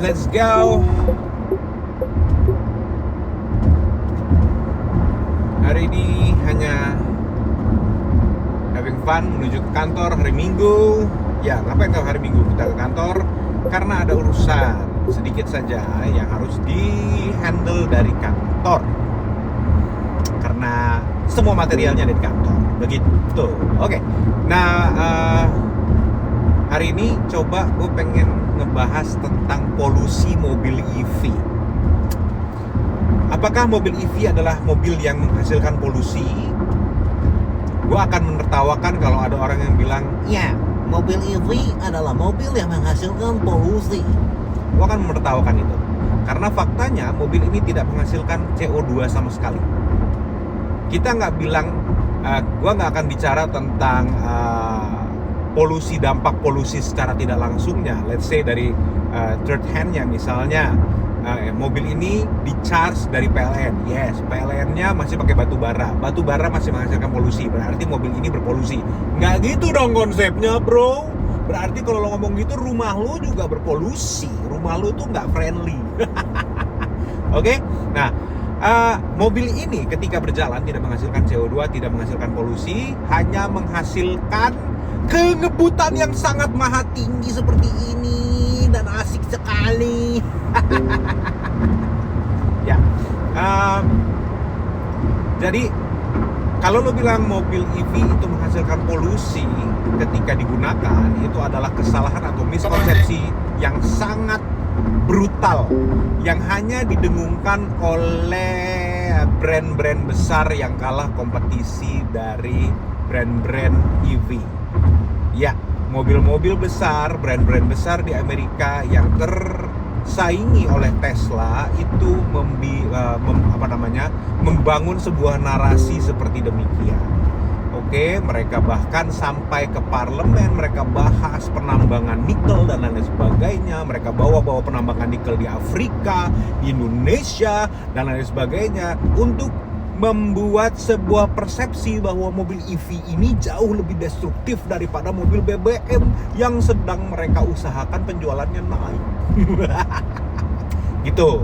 let's go. Hari ini hanya having fun menuju ke kantor hari Minggu. Ya, ngapain kalau hari Minggu kita ke kantor? Karena ada urusan sedikit saja yang harus di-handle dari kantor. Karena semua materialnya ada di kantor. Begitu. Oke. Nah, hari ini coba gue pengen ngebahas tentang polusi mobil EV. Apakah mobil EV adalah mobil yang menghasilkan polusi? Gue akan menertawakan kalau ada orang yang bilang, ya, mobil EV adalah mobil yang menghasilkan polusi. Gue akan menertawakan itu. Karena faktanya mobil ini tidak menghasilkan CO2 sama sekali. Kita nggak bilang, gue nggak akan bicara tentang polusi, dampak polusi secara tidak langsungnya. Let's say dari third hand-nya misalnya. Mobil ini di-charge dari PLN. Yes, PLN-nya masih pakai batu bara. Batu bara masih menghasilkan polusi. Berarti mobil ini berpolusi. Nggak gitu dong konsepnya, bro. Berarti kalau lo ngomong gitu, rumah lo juga berpolusi. Rumah lo tuh nggak friendly. Oke? Nah, mobil ini ketika berjalan tidak menghasilkan CO2, tidak menghasilkan polusi, hanya menghasilkan kengebutan yang sangat maha tinggi seperti ini dan asik sekali. Ya, jadi kalau lo bilang mobil EV itu menghasilkan polusi ketika digunakan, itu adalah kesalahan atau miskonsepsi yang sangat brutal yang hanya didengungkan oleh brand-brand besar yang kalah kompetisi dari brand-brand EV. Ya, mobil-mobil besar, brand-brand besar di Amerika yang tersaingi oleh Tesla itu membangun sebuah narasi seperti demikian. Oke, mereka bahkan sampai ke parlemen, mereka bahas penambangan nikel dan lain sebagainya. Mereka bawa penambangan nikel di Afrika, di Indonesia dan lain sebagainya untuk membuat sebuah persepsi bahwa mobil EV ini jauh lebih destruktif daripada mobil BBM yang sedang mereka usahakan penjualannya naik. Gitu.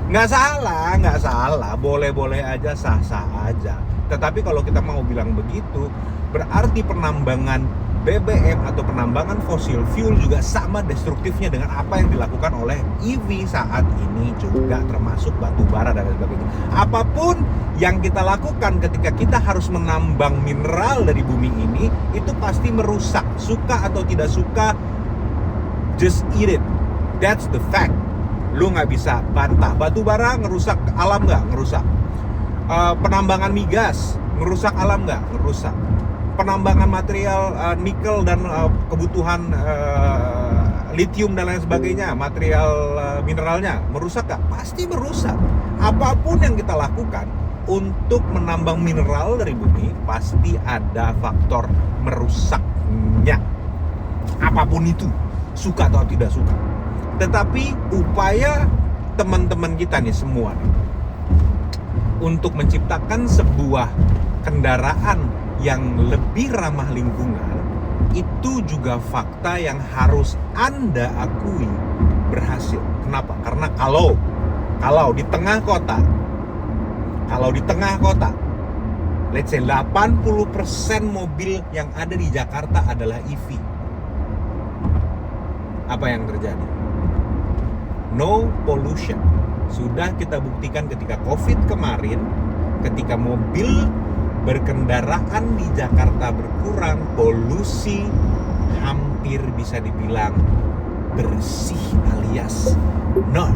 Nggak salah, boleh-boleh aja, sah-sah aja. Tetapi kalau kita mau bilang begitu, berarti penambangan BBM atau penambangan fosil fuel juga sama destruktifnya dengan apa yang dilakukan oleh EV saat ini juga, termasuk batu bara dan lain sebagainya. Apapun yang kita lakukan ketika kita harus menambang mineral dari bumi ini, itu pasti merusak. Suka atau tidak suka, just eat it. That's the fact. Lu nggak bisa bantah. Batu bara ngerusak alam nggak? Ngerusak. Penambangan migas ngerusak alam nggak? Ngerusak. Penambangan material nikel dan kebutuhan lithium dan lain sebagainya, material mineralnya merusak gak? Pasti merusak. Apapun yang kita lakukan untuk menambang mineral dari bumi, pasti ada faktor merusaknya. Apapun itu, suka atau tidak suka. Tetapi upaya teman-teman kita nih semua nih, untuk menciptakan sebuah kendaraan yang lebih ramah lingkungan, itu juga fakta yang harus Anda akui berhasil. Kenapa? Karena kalau di tengah kota, let's say 80% mobil yang ada di Jakarta adalah EV. Apa yang terjadi? No pollution. Sudah kita buktikan ketika COVID kemarin, ketika mobil berkendaraan di Jakarta berkurang, polusi hampir bisa dibilang bersih alias nol.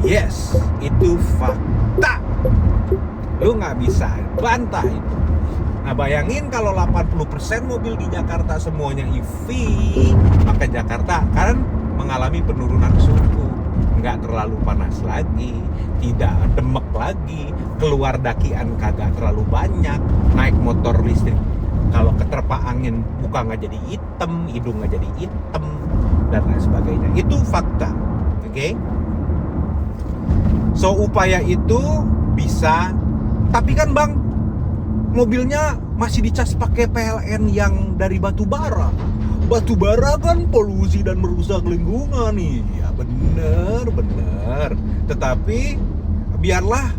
Yes, itu fakta. Lu nggak bisa bantah itu. Nah, bayangin kalau 80% mobil di Jakarta semuanya EV, maka Jakarta akan mengalami penurunan suhu. Nggak terlalu panas lagi, tidak demek lagi, keluar dakian kagak terlalu banyak, naik motor listrik kalau keterpa angin muka nggak jadi hitam, hidung nggak jadi hitam, dan lain sebagainya. Itu fakta, oke? So upaya itu bisa, tapi kan bang, mobilnya masih dicas pakai PLN yang dari batu bara. batu bara kan polusi dan merusak lingkungan nih. Ya bener. Tetapi biarlah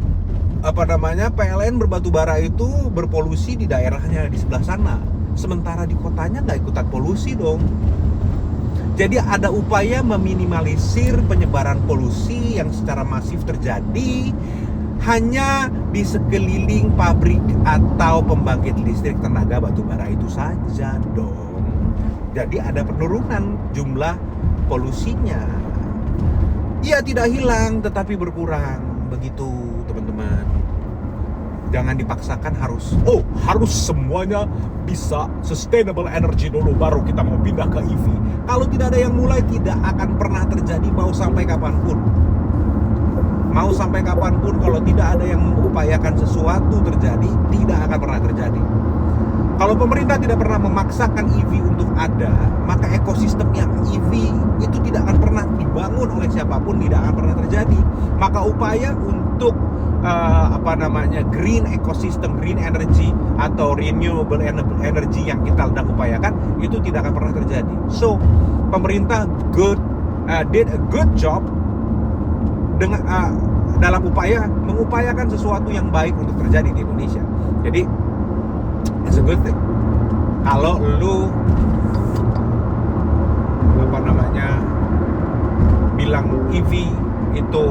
PLN berbatu bara itu berpolusi di daerahnya di sebelah sana. Sementara di kotanya nggak ikutan polusi dong. Jadi ada upaya meminimalisir penyebaran polusi yang secara masif terjadi hanya di sekeliling pabrik atau pembangkit listrik tenaga batubara itu saja dong. Jadi ada penurunan jumlah polusinya. Ia tidak hilang tetapi berkurang. Begitu teman-teman. Jangan dipaksakan harus semuanya bisa sustainable energy dulu baru kita mau pindah ke EV. Kalau tidak ada yang mulai, tidak akan pernah terjadi mau sampai kapanpun. Mau sampai kapanpun kalau tidak ada yang mengupayakan sesuatu terjadi, tidak akan pernah terjadi. Kalau pemerintah tidak pernah memaksakan EV untuk ada, maka ekosistem yang EV itu tidak akan pernah dibangun oleh siapapun, tidak akan pernah terjadi. Maka upaya untuk green ecosystem, green energy atau renewable energy yang kita sedang upayakan itu tidak akan pernah terjadi. So, pemerintah did a good job dengan dalam mengupayakan sesuatu yang baik untuk terjadi di Indonesia. Jadi it's a good thing. Kalau lu bilang EV itu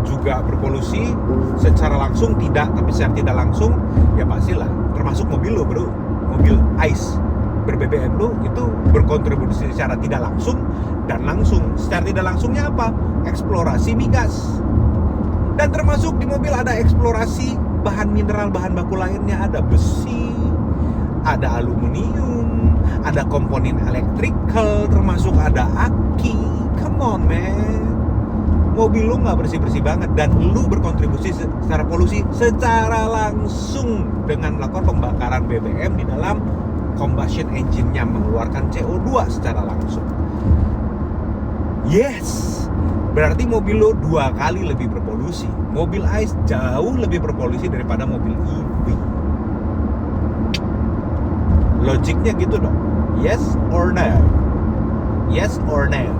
juga berpolusi secara langsung tidak, tapi secara tidak langsung ya pastilah. Termasuk mobil lo bro, mobil ICE ber-BBM lo itu berkontribusi secara tidak langsung dan langsung. Secara tidak langsungnya apa? Eksplorasi migas. Dan termasuk di mobil ada eksplorasi bahan mineral, bahan baku lainnya, ada besi, ada aluminium, ada komponen electrical, termasuk ada aki. Come on man. Mobil lu nggak bersih-bersih banget dan lu berkontribusi secara polusi secara langsung dengan melakukan pembakaran BBM di dalam combustion engine-nya, mengeluarkan CO2 secara langsung. Yes, berarti mobil lu 2 kali lebih berpolusi. Mobil ICE jauh lebih berpolusi daripada mobil EV. Logiknya gitu dong. Yes or no? Yes or no?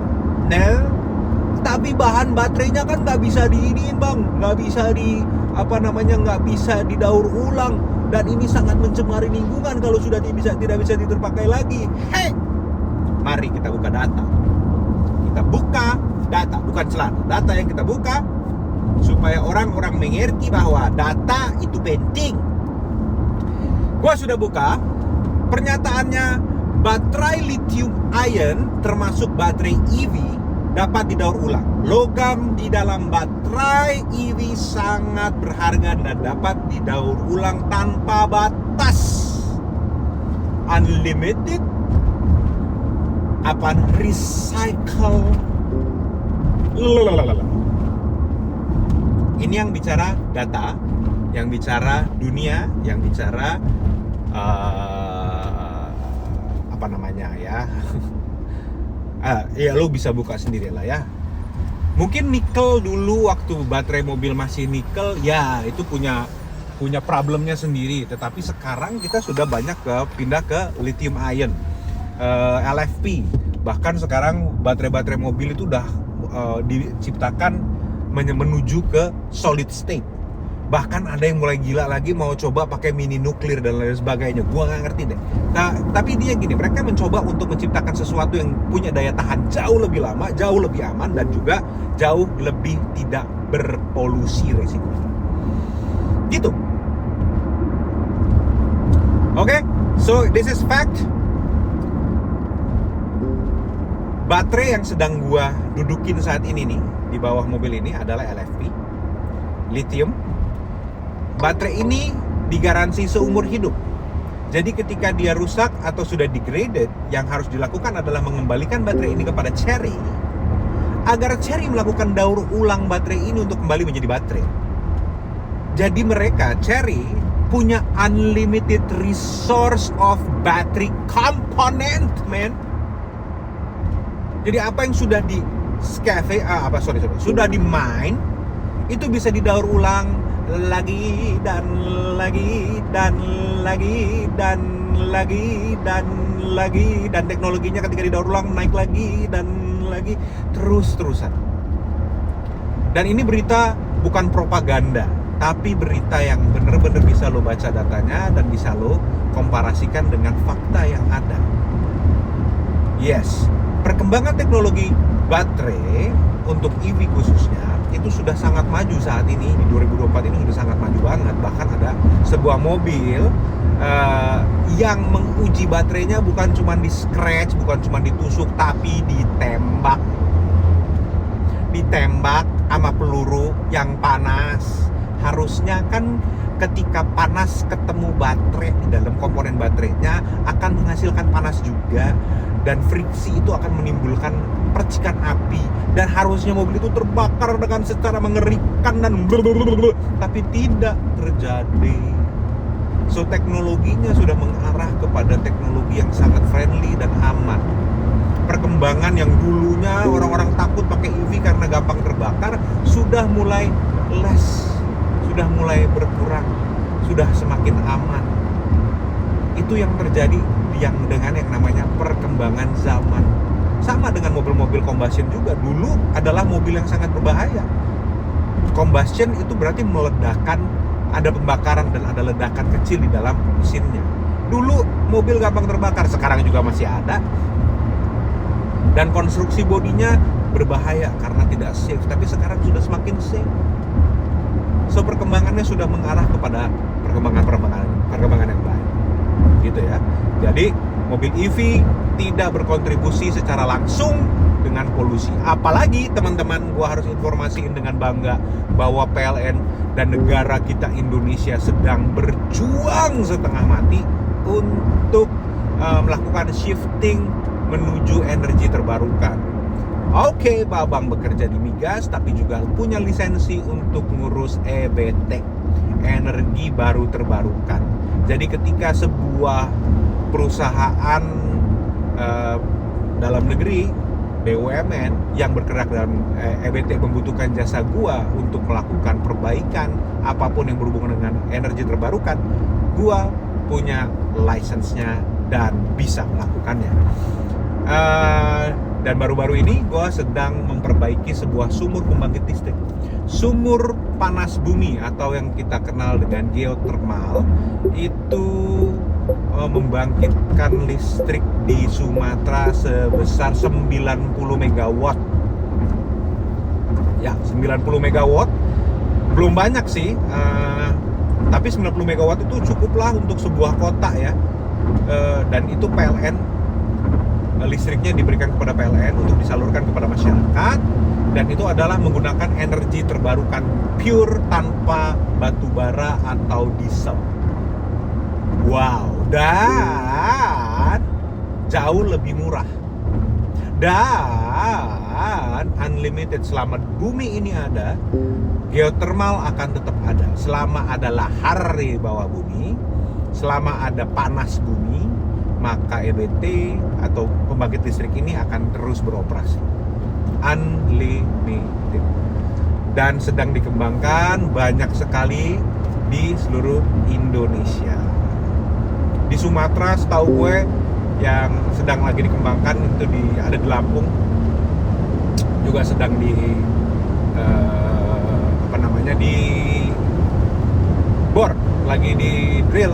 No. Tapi bahan baterainya kan nggak bisa diiniin bang, nggak bisa nggak bisa didaur ulang, dan ini sangat mencemari lingkungan kalau sudah tidak bisa terpakai lagi. Hey, mari kita buka data. Kita buka data, bukan celana. Data yang kita buka supaya orang-orang mengerti bahwa data itu penting. Gua sudah buka pernyataannya, baterai lithium ion termasuk baterai EV dapat didaur ulang. Logam di dalam baterai EV sangat berharga dan dapat didaur ulang tanpa batas. Unlimited, recycle. Ini yang bicara data, yang bicara dunia, yang bicara ya lo bisa buka sendiri lah ya. Mungkin nikel dulu waktu baterai mobil masih nikel, ya itu punya problemnya sendiri. Tetapi sekarang kita sudah banyak pindah ke lithium ion, LFP. Bahkan sekarang baterai mobil itu udah diciptakan menuju ke solid state. Bahkan ada yang mulai gila lagi mau coba pakai mini nuklir dan lain sebagainya. Gua nggak ngerti deh. Nah, tapi dia gini, mereka mencoba untuk menciptakan sesuatu yang punya daya tahan jauh lebih lama, jauh lebih aman, dan juga jauh lebih tidak berpolusi resikonya. Gitu. Oke, so this is fact. Baterai yang sedang gua dudukin saat ini nih di bawah mobil ini adalah LFP, lithium. Baterai ini digaransi seumur hidup. Jadi ketika dia rusak atau sudah degraded, yang harus dilakukan adalah mengembalikan baterai ini kepada Chery agar Chery melakukan daur ulang baterai ini untuk kembali menjadi baterai. Jadi mereka, Chery, punya unlimited resource of battery component, man. Jadi apa yang sudah sudah di mine itu bisa didaur ulang lagi dan lagi dan lagi dan lagi dan lagi, dan teknologinya ketika didaur ulang naik lagi dan lagi, terus-terusan. Dan ini berita bukan propaganda, tapi berita yang benar-benar bisa lo baca datanya dan bisa lo komparasikan dengan fakta yang ada. Yes, perkembangan teknologi baterai untuk EV khususnya itu sudah sangat maju saat ini. Di 2024 ini sudah sangat maju banget. Bahkan ada sebuah mobil yang menguji baterainya bukan cuma di scratch, bukan cuma ditusuk, tapi ditembak sama peluru yang panas. Harusnya kan ketika panas ketemu baterai di dalam komponen baterainya akan menghasilkan panas juga, dan friksi itu akan menimbulkan percikan api, dan harusnya mobil itu terbakar dengan secara mengerikan dan tapi tidak terjadi. So teknologinya sudah mengarah kepada teknologi yang sangat friendly dan aman. Perkembangan yang dulunya orang-orang takut pakai EV karena gampang terbakar sudah mulai less, sudah mulai berkurang, sudah semakin aman. Itu yang terjadi dengan yang namanya perkembangan zaman. Sama dengan mobil-mobil combustion juga, dulu adalah mobil yang sangat berbahaya. Combustion itu berarti meledakan, ada pembakaran dan ada ledakan kecil di dalam mesinnya. Dulu mobil gampang terbakar, sekarang juga masih ada. Dan konstruksi bodinya berbahaya karena tidak safe, tapi sekarang sudah semakin safe. So perkembangannya sudah mengarah kepada perkembangan yang baik, gitu ya. Jadi mobil EV tidak berkontribusi secara langsung dengan polusi. Apalagi teman-teman, gua harus informasiin dengan bangga bahwa PLN dan negara kita Indonesia sedang berjuang setengah mati untuk melakukan shifting menuju energi terbarukan. Oke, Babang bekerja di migas tapi juga punya lisensi untuk ngurus EBT, energi baru terbarukan. Jadi ketika sebuah perusahaan dalam negeri, BUMN yang bergerak dalam EBT membutuhkan jasa gua untuk melakukan perbaikan apapun yang berhubungan dengan energi terbarukan, gua punya lisensinya dan bisa melakukannya. Dan baru-baru ini gue sedang memperbaiki sebuah sumur pembangkit listrik, sumur panas bumi atau yang kita kenal dengan geothermal. Itu membangkitkan listrik di Sumatera sebesar 90 megawatt. Ya, 90 megawatt belum banyak sih, tapi 90 megawatt itu cukuplah untuk sebuah kota ya. Dan itu PLN, listriknya diberikan kepada PLN untuk disalurkan kepada masyarakat, dan itu adalah menggunakan energi terbarukan pure tanpa batu bara atau diesel. Wow, dan jauh lebih murah dan unlimited. Selama bumi ini ada, geothermal akan tetap ada. Selama ada lahar di bawah bumi, selama ada panas bumi, maka EBT atau pembangkit listrik ini akan terus beroperasi unlimited, dan sedang dikembangkan banyak sekali di seluruh Indonesia. Di Sumatera setahu gue yang sedang lagi dikembangkan itu ada di Lampung, juga sedang di bor, lagi di drill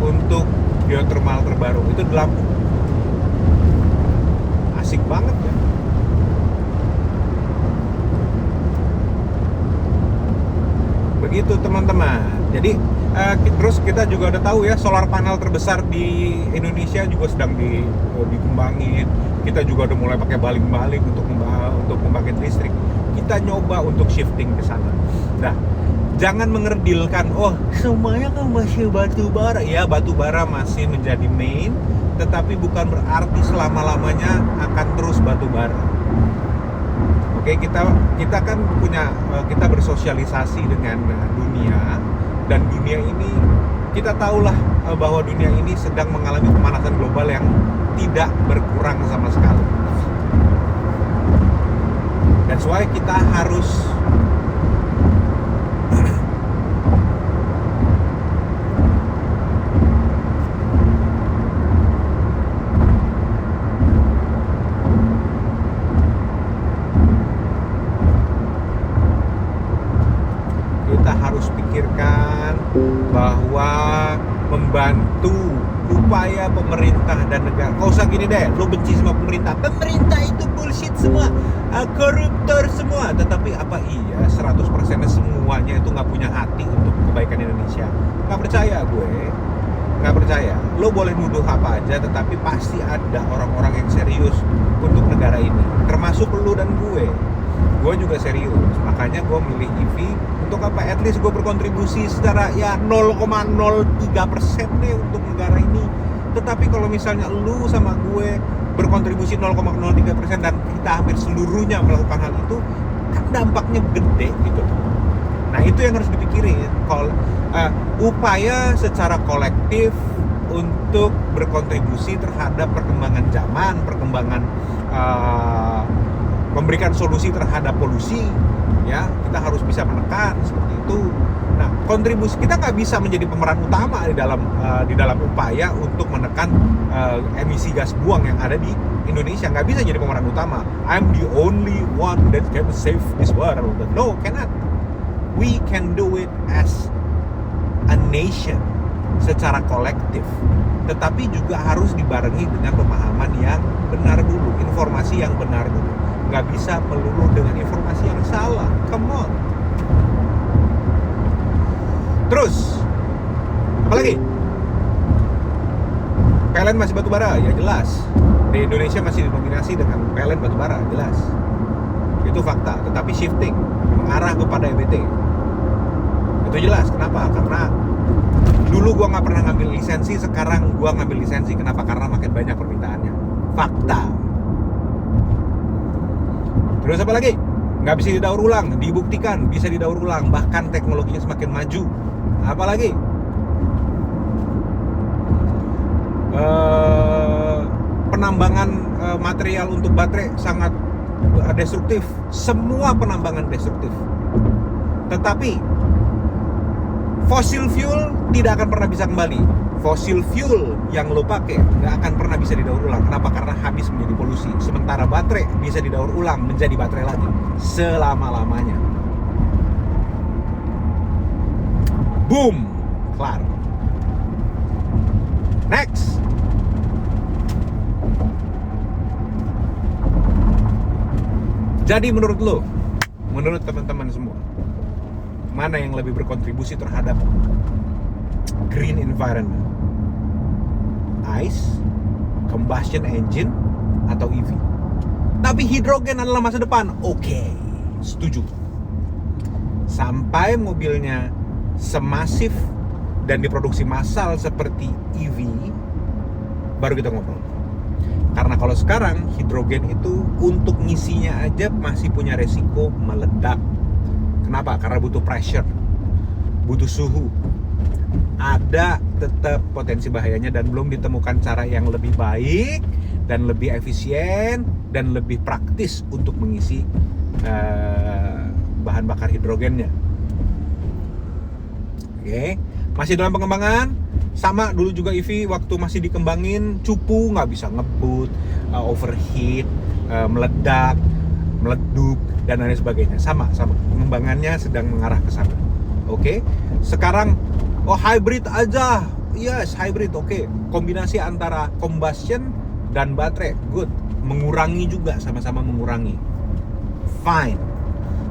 untuk geothermal terbaru. Itu di Lampung. Asik banget ya. Begitu teman-teman. Jadi terus kita juga udah tahu ya, solar panel terbesar di Indonesia juga sedang dikembangin. Kita juga udah mulai pakai baling-baling untuk membangkit listrik. Kita nyoba untuk shifting ke sana. Nah, jangan mengerdilkan, oh semuanya kan masih batu bara. Ya, batu bara masih menjadi main, tetapi bukan berarti selama-lamanya akan terus batu bara. Oke, kita kan kita bersosialisasi dengan dunia, dan dunia ini kita tahulah bahwa dunia ini sedang mengalami pemanasan global yang tidak berkurang sama sekali. That's why kita harus membantu upaya pemerintah dan negara. Kau usah gini deh, lu benci sama pemerintah itu bullshit semua, koruptor semua. Tetapi apa iya 100% semuanya itu nggak punya hati untuk kebaikan Indonesia? Nggak percaya gue, nggak percaya. Lo boleh nuduh apa aja, tetapi pasti ada orang-orang yang serius untuk negara ini, termasuk lu dan gue. Gue juga serius, makanya gue milih EV. Untuk apa? At least gue berkontribusi secara ya 0,03% deh untuk negara ini. Tetapi kalau misalnya lu sama gue berkontribusi 0,03% dan kita hampir seluruhnya melakukan hal itu, kan dampaknya gede gitu. Nah itu yang harus dipikirin. Upaya secara kolektif untuk berkontribusi terhadap perkembangan zaman, memberikan solusi terhadap polusi, ya kita harus bisa menekan seperti itu. Nah, kontribusi kita nggak bisa menjadi pemeran utama di dalam upaya untuk menekan emisi gas buang yang ada di Indonesia. Nggak bisa jadi pemeran utama. I'm the only one that can save this world. No, cannot. We can do it as a nation secara kolektif. Tetapi juga harus dibarengi dengan pemahaman yang benar dulu, informasi yang benar dulu. Nggak bisa melulu dengan informasi yang salah. Come on. Terus apa lagi? PLN masih batubara, ya jelas. Di Indonesia masih didominasi dengan PLN batubara, jelas. Itu fakta. Tetapi shifting mengarah kepada EBT, itu jelas. Kenapa? Karena dulu gua nggak pernah ngambil lisensi, sekarang gua ngambil lisensi. Kenapa? Karena makin banyak permintaannya. Fakta. Terus apa lagi? Nggak bisa didaur ulang, dibuktikan bisa didaur ulang, bahkan teknologinya semakin maju. Apa lagi? Penambangan material untuk baterai sangat destruktif. Semua penambangan destruktif. Tetapi fossil fuel tidak akan pernah bisa kembali. Fossil fuel yang lo pakai nggak akan pernah bisa didaur ulang. Kenapa? Karena habis menjadi polusi. Sementara baterai bisa didaur ulang menjadi baterai lagi selama-lamanya. Boom, kelar. Next. Jadi menurut lo, menurut teman-teman semua, mana yang lebih berkontribusi terhadap green environment? ICE, combustion engine, atau EV? Tapi hidrogen adalah masa depan. Oke, setuju. Sampai mobilnya semasif dan diproduksi massal seperti EV, baru kita ngobrol. Karena kalau sekarang hidrogen itu untuk ngisinya aja masih punya resiko meledak. Kenapa? Karena butuh pressure, butuh suhu. Ada tetap potensi bahayanya dan belum ditemukan cara yang lebih baik dan lebih efisien dan lebih praktis untuk mengisi bahan bakar hidrogennya. Oke, masih dalam pengembangan. Sama dulu juga EV waktu masih dikembangin, cupu, nggak bisa ngebut, overheat, meledak, meleduk, dan lain sebagainya. Sama pengembangannya sedang mengarah ke sana. Oke, sekarang hybrid aja. Yes, hybrid, oke. Kombinasi antara combustion dan baterai, good. Mengurangi juga, sama-sama mengurangi. Fine.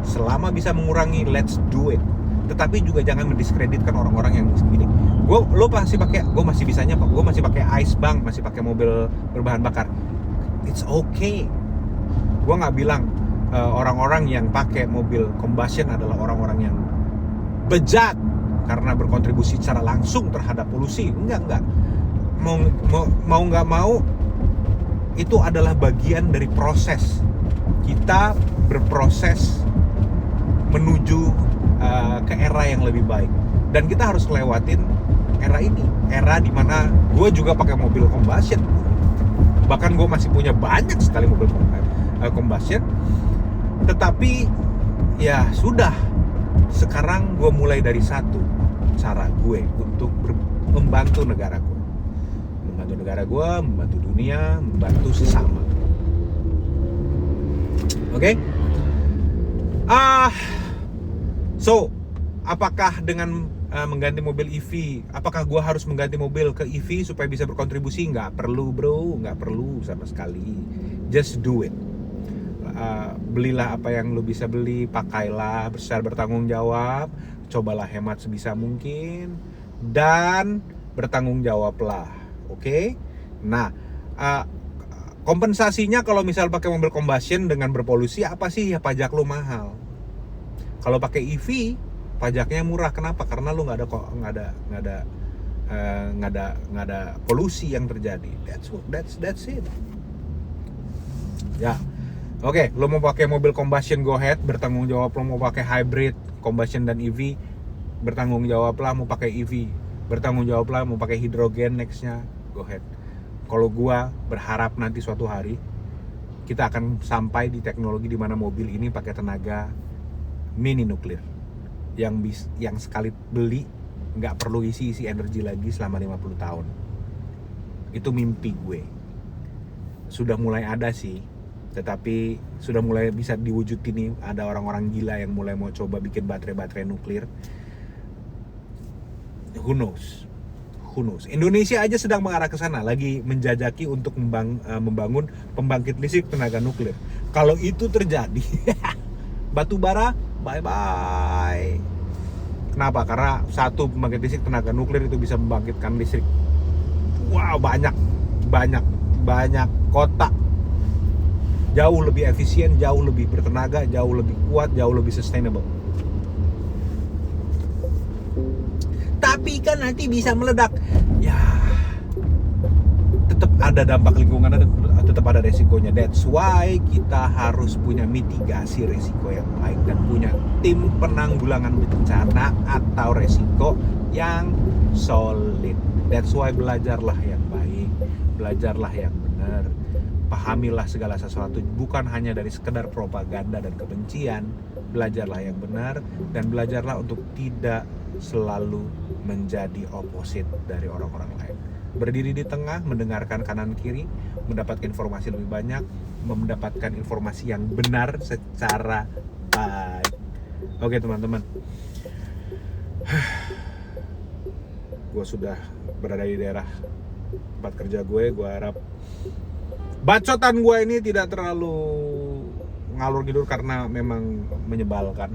Selama bisa mengurangi, let's do it. Tetapi juga jangan mendiskreditkan orang-orang yang segini. Lo pasti pakai, gue masih bisanya, gue masih pakai ICE bang, masih pakai mobil berbahan bakar. It's okay. Gue nggak bilang orang-orang yang pakai mobil combustion adalah orang-orang yang bejat karena berkontribusi secara langsung terhadap polusi. Enggak. Mau nggak mau, itu adalah bagian dari proses. Kita berproses menuju ke era yang lebih baik. Dan kita harus lewatin era ini. Era dimana gue juga pakai mobil combustion. Bahkan gue masih punya banyak sekali mobil combustion. Tetapi ya sudah. Sekarang gue mulai dari satu cara gue untuk membantu negara gue. Membantu negara gue, membantu dunia, membantu sesama. Oke? So, apakah dengan mengganti mobil EV. Apakah gue harus mengganti mobil ke EV supaya bisa berkontribusi? Nggak perlu bro, nggak perlu sama sekali. Just do it. Belilah apa yang lu bisa beli, pakailah secara bertanggung jawab, cobalah hemat sebisa mungkin, dan bertanggung jawablah. Oke? Nah, kompensasinya kalau misal pakai mobil combustion dengan berpolusi apa sih? Ya pajak lu mahal. Kalau pakai EV pajaknya murah. Kenapa? Karena lu nggak ada polusi yang terjadi. That's it. Ya. Oke, lo mau pakai mobil combustion, go ahead, bertanggung jawab. Lo mau pakai hybrid, combustion dan EV, bertanggung jawab lah. Mau pakai EV, bertanggung jawab lah. Mau pakai hidrogen nextnya, go ahead. Kalau gua berharap nanti suatu hari kita akan sampai di teknologi di mana mobil ini pakai tenaga mini nuklir, yang sekali beli nggak perlu isi energi lagi selama 50 tahun. Itu mimpi gue. Sudah mulai ada sih, tetapi sudah mulai bisa diwujudin nih. Ada orang-orang gila yang mulai mau coba bikin baterai nuklir. Who knows? Indonesia aja sedang mengarah ke sana, lagi menjajaki untuk membangun pembangkit listrik tenaga nuklir. Kalau itu terjadi, batu bara bye. Kenapa? Karena satu pembangkit listrik tenaga nuklir itu bisa membangkitkan listrik. Wow, banyak kota. Jauh lebih efisien, jauh lebih bertenaga, jauh lebih kuat, jauh lebih sustainable. Tapi kan nanti bisa meledak. Ya, tetap ada dampak lingkungan, tetap ada resikonya. That's why kita harus punya mitigasi resiko yang baik dan punya tim penanggulangan bencana atau resiko yang solid. That's why belajarlah yang baik, belajarlah yang benar. Pahamilah segala sesuatu, bukan hanya dari sekedar propaganda dan kebencian. Belajarlah yang benar dan belajarlah untuk tidak selalu menjadi opposite dari orang-orang lain. Berdiri di tengah, mendengarkan kanan kiri, mendapatkan informasi lebih banyak, mendapatkan informasi yang benar secara baik. Oke teman-teman, gue sudah berada di daerah tempat kerja gue harap bacotan gue ini tidak terlalu ngalur ngidur karena memang menyebalkan.